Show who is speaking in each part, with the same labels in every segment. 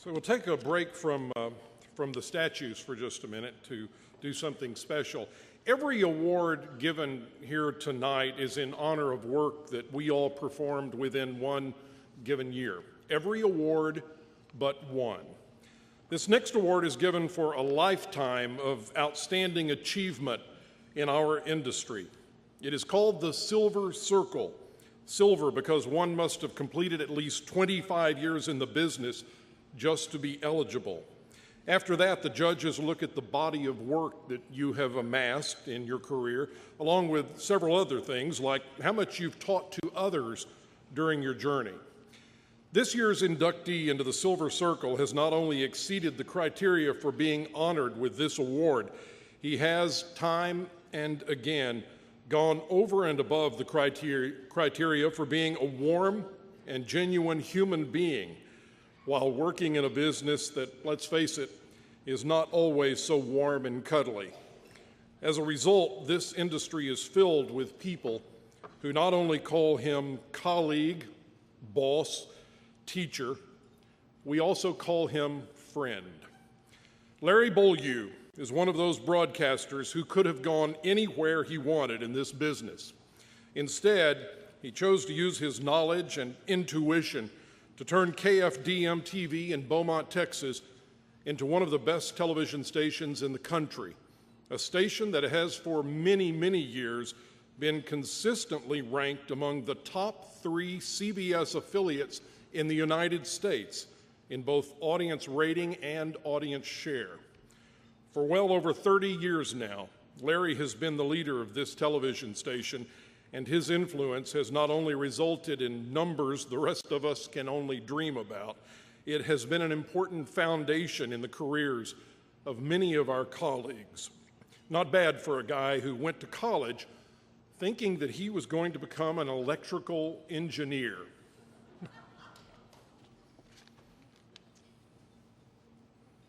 Speaker 1: So we'll take a break from the statues for just a minute to do something special. Every award given here tonight is in honor of work that we all performed within one given year. Every award but one. This next award is given for a lifetime of outstanding achievement in our industry. It is called the Silver Circle. Silver because one must have completed at least 25 years in the business just to be eligible. After that, the judges look at the body of work that you have amassed in your career, along with several other things like how much you've taught to others during your journey. This year's inductee into the Silver Circle has not only exceeded the criteria for being honored with this award, he has time and again gone over and above the criteria for being a warm and genuine human being while working in a business that, let's face it, is not always so warm and cuddly. As a result, this industry is filled with people who not only call him colleague, boss, teacher, we also call him friend. Larry Beaulieu is one of those broadcasters who could have gone anywhere he wanted in this business. Instead, he chose to use his knowledge and intuition to turn KFDM TV in Beaumont, Texas, into one of the best television stations in the country, a station that has for many, many years been consistently ranked among the top 3 CBS affiliates in the United States in both audience rating and audience share. For well over 30 years now, Larry has been the leader of this television station, and his influence has not only resulted in numbers the rest of us can only dream about, it has been an important foundation in the careers of many of our colleagues. Not bad for a guy who went to college thinking that he was going to become an electrical engineer.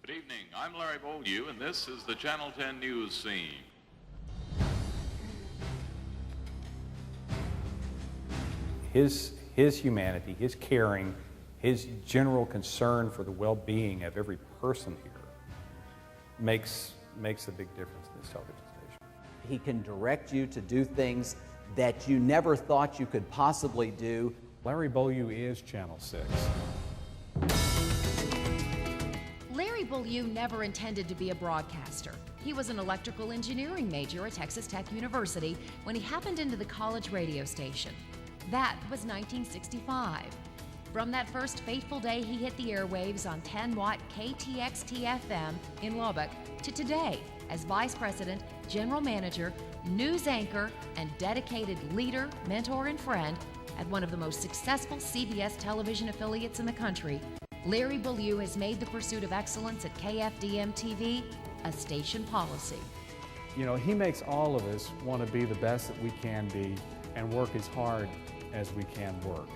Speaker 2: Good evening, I'm Larry Beaulieu, and this is the Channel 10 News Scene.
Speaker 3: His humanity, his caring, his general concern for the well-being of every person here makes a big difference in this television station.
Speaker 4: He can direct you to do things that you never thought you could possibly do.
Speaker 3: Larry Beaulieu is Channel 6.
Speaker 5: Larry Beaulieu never intended to be a broadcaster. He was an electrical engineering major at Texas Tech University when he happened into the college radio station. That was 1965. From that first fateful day he hit the airwaves on 10-watt KTXT-FM in Lubbock to today as Vice President, General Manager, News Anchor, and dedicated leader, mentor, and friend at one of the most successful CBS television affiliates in the country, Larry Beaulieu has made the pursuit of excellence at KFDM TV a station policy.
Speaker 3: You know, he makes all of us want to be the best that we can be and work as hard as we can work.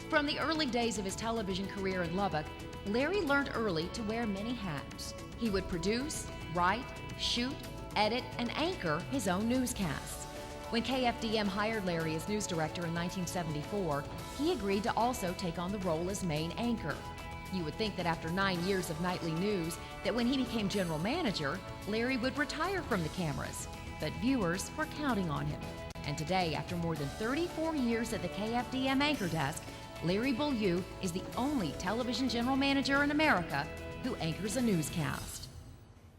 Speaker 5: From the early days of his television career in Lubbock, Larry learned early to wear many hats. He would produce, write, shoot, edit, and anchor his own newscasts. When KFDM hired Larry as news director in 1974, he agreed to also take on the role as main anchor. You would think that after 9 years of nightly news, that when he became general manager, Larry would retire from the cameras. But viewers were counting on him. And today, after more than 34 years at the KFDM anchor desk, Larry Beaulieu is the only television general manager in America who anchors a newscast.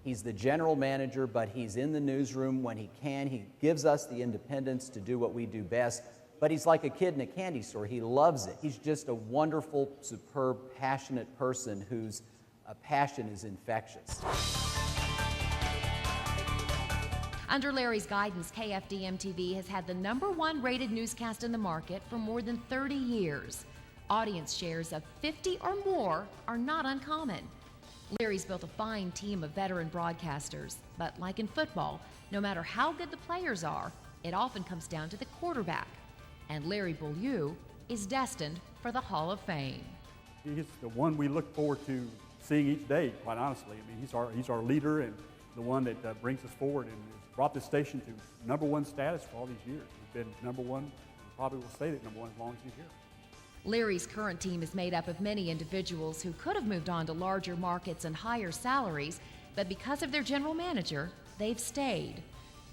Speaker 4: He's the general manager, but he's in the newsroom when he can. He gives us the independence to do what we do best, but he's like a kid in a candy store. He loves it. He's just a wonderful, superb, passionate person whose passion is infectious.
Speaker 5: Under Larry's guidance, KFDM TV has had the #1 rated newscast in the market for more than 30 years. Audience shares of 50 or more are not uncommon. Larry's built a fine team of veteran broadcasters, but like in football, no matter how good the players are, it often comes down to the quarterback. And Larry Beaulieu is destined for the Hall of Fame.
Speaker 6: He's the one we look forward to seeing each day, quite honestly. I mean, he's our leader and the one that brings us forward and has brought this station to #1 status for all these years. We've been #1, and probably will stay at #1 as long as he's here.
Speaker 5: Larry's current team is made up of many individuals who could have moved on to larger markets and higher salaries, but because of their general manager, they've stayed.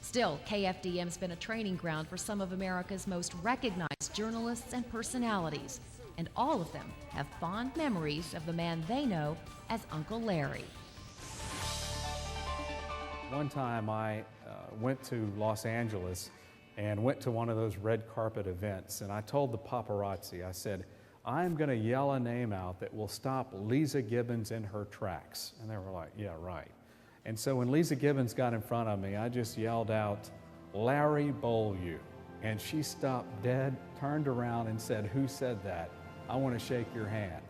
Speaker 5: Still, KFDM's been a training ground for some of America's most recognized journalists and personalities, and all of them have fond memories of the man they know as Uncle Larry.
Speaker 3: One time I went to Los Angeles and went to one of those red carpet events, and I told the paparazzi, I said, I'm going to yell a name out that will stop Lisa Gibbons in her tracks. And they were like, yeah, right. And so when Lisa Gibbons got in front of me, I just yelled out, Larry Beaulieu. And she stopped dead, turned around and said, who said that? I want to shake your hand.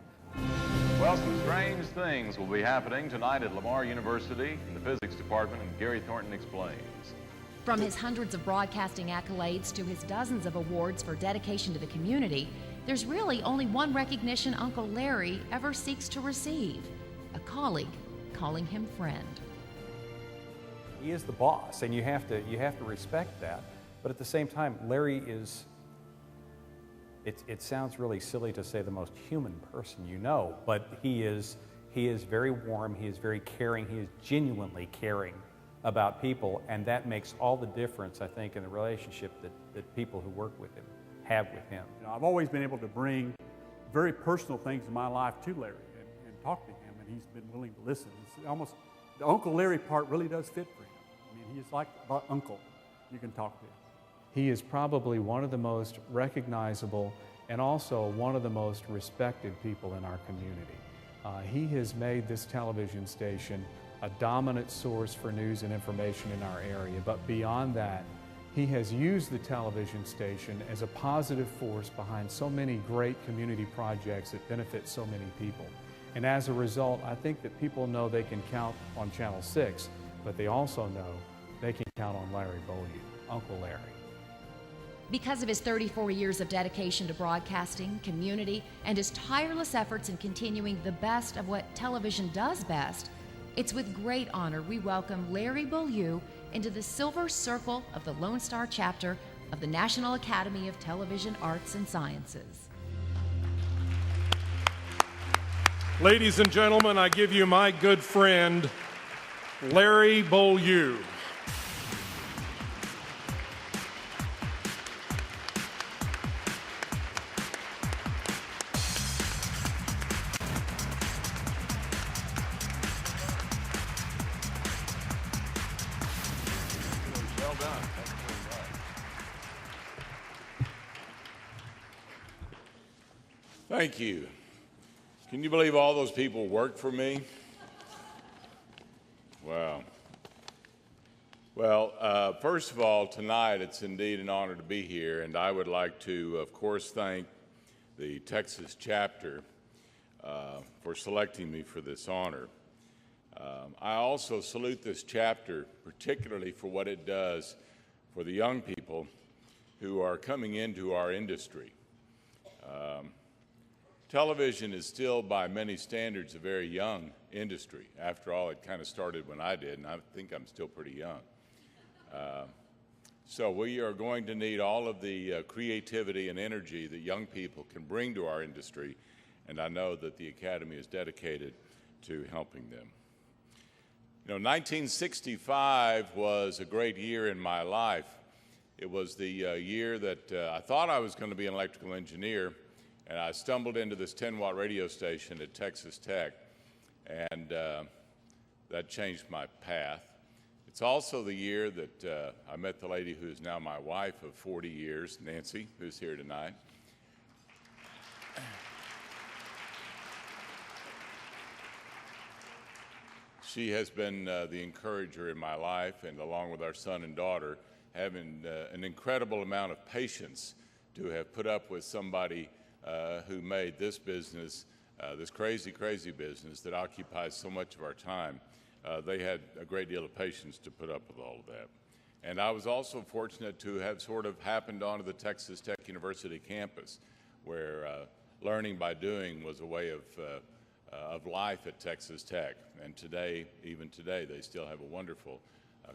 Speaker 2: Well, some strange things will be happening tonight at Lamar University in the physics department, and Gary Thornton explains.
Speaker 5: From his hundreds of broadcasting accolades to his dozens of awards for dedication to the community, there's really only one recognition Uncle Larry ever seeks to receive: a colleague calling him friend.
Speaker 3: He is the boss, and you have to respect that. But at the same time, Larry is, it sounds really silly to say the most human person you know, but he is very warm, he is very caring, he is genuinely caring about people, and that makes all the difference, I think, in the relationship that people who work with him have with him.
Speaker 6: You know, I've always been able to bring very personal things in my life to Larry and talk to him, and he's been willing to listen. It's almost, the Uncle Larry part really does fit for him. I mean, he's like an uncle you can talk to.
Speaker 3: He is probably one of the most recognizable and also one of the most respected people in our community. He has made this television station a dominant source for news and information in our area, but beyond that, he has used the television station as a positive force behind so many great community projects that benefit so many people. And as a result, I think that people know they can count on Channel 6, but they also know they can count on Larry Beaulieu, Uncle Larry.
Speaker 5: Because of his 34 years of dedication to broadcasting, community, and his tireless efforts in continuing the best of what television does best, it's with great honor we welcome Larry Beaulieu into the Silver Circle of the Lone Star chapter of the National Academy of Television Arts and Sciences.
Speaker 1: Ladies and gentlemen, I give you my good friend, Larry Beaulieu.
Speaker 2: Well done. That's really right.
Speaker 7: Thank you. Can you believe all those people worked for me? Wow. Well, first of all, tonight it's indeed an honor to be here, and I would like to, of course, thank the Texas chapter for selecting me for this honor. I also salute this chapter, particularly for what it does for the young people who are coming into our industry. Television is still, by many standards, a very young industry. After all, it kind of started when I did, and I think I'm still pretty young. So we are going to need all of the creativity and energy that young people can bring to our industry, and I know that the Academy is dedicated to helping them. You know, 1965 was a great year in my life. It was the year that I thought I was going to be an electrical engineer, and I stumbled into this 10-watt radio station at Texas Tech, and that changed my path. It's also the year that I met the lady who is now my wife of 40 years, Nancy, who's here tonight. She has been the encourager in my life, and along with our son and daughter, having an incredible amount of patience to have put up with somebody who made this business, this crazy, crazy business that occupies so much of our time. They had a great deal of patience to put up with all of that. And I was also fortunate to have sort of happened onto the Texas Tech University campus, where learning by doing was a way of life at Texas Tech. And today, even today, they still have a wonderful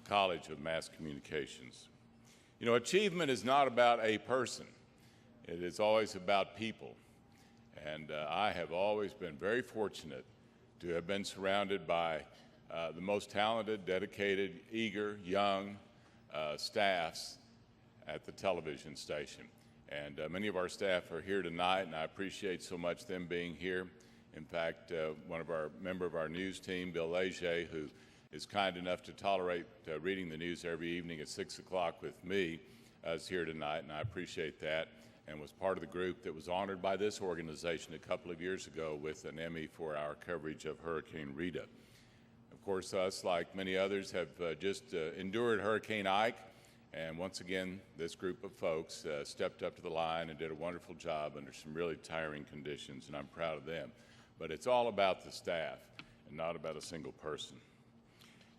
Speaker 7: College of Mass Communications. You know, achievement is not about a person. It is always about people. And I have always been very fortunate to have been surrounded by the most talented, dedicated, eager, young staffs at the television station. And many of our staff are here tonight, and I appreciate so much them being here. In fact, member of our news team, Beaulieu, who is kind enough to tolerate reading the news every evening at 6 o'clock with me, is here tonight, and I appreciate that, and was part of the group that was honored by this organization a couple of years ago with an Emmy for our coverage of Hurricane Rita. Of course, us, like many others, have just endured Hurricane Ike, and once again, this group of folks stepped up to the line and did a wonderful job under some really tiring conditions, and I'm proud of them. But it's all about the staff and not about a single person.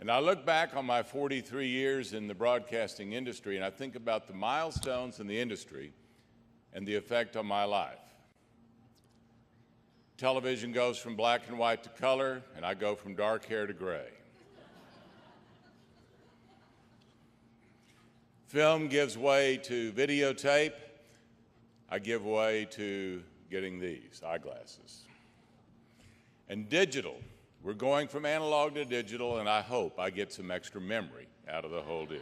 Speaker 7: And I look back on my 43 years in the broadcasting industry, and I think about the milestones in the industry and the effect on my life. Television goes from black and white to color, and I go from dark hair to gray. Film gives way to videotape. I give way to getting these eyeglasses. And digital. We're going from analog to digital, and I hope I get some extra memory out of the whole deal.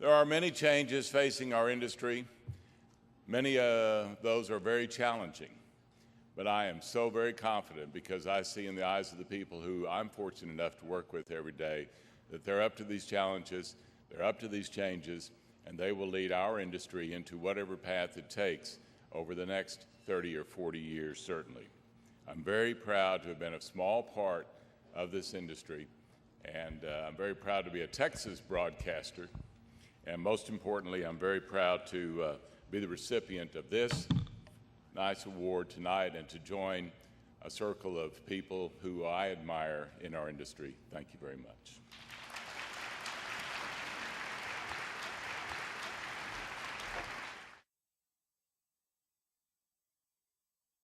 Speaker 7: There are many changes facing our industry. Many of those are very challenging, but I am so very confident because I see in the eyes of the people who I'm fortunate enough to work with every day that they're up to these challenges, they're up to these changes, and they will lead our industry into whatever path it takes over the next 30 or 40 years, certainly. I'm very proud to have been a small part of this industry, and I'm very proud to be a Texas broadcaster, and most importantly, I'm very proud to be the recipient of this nice award tonight and to join a circle of people who I admire in our industry. Thank you very much.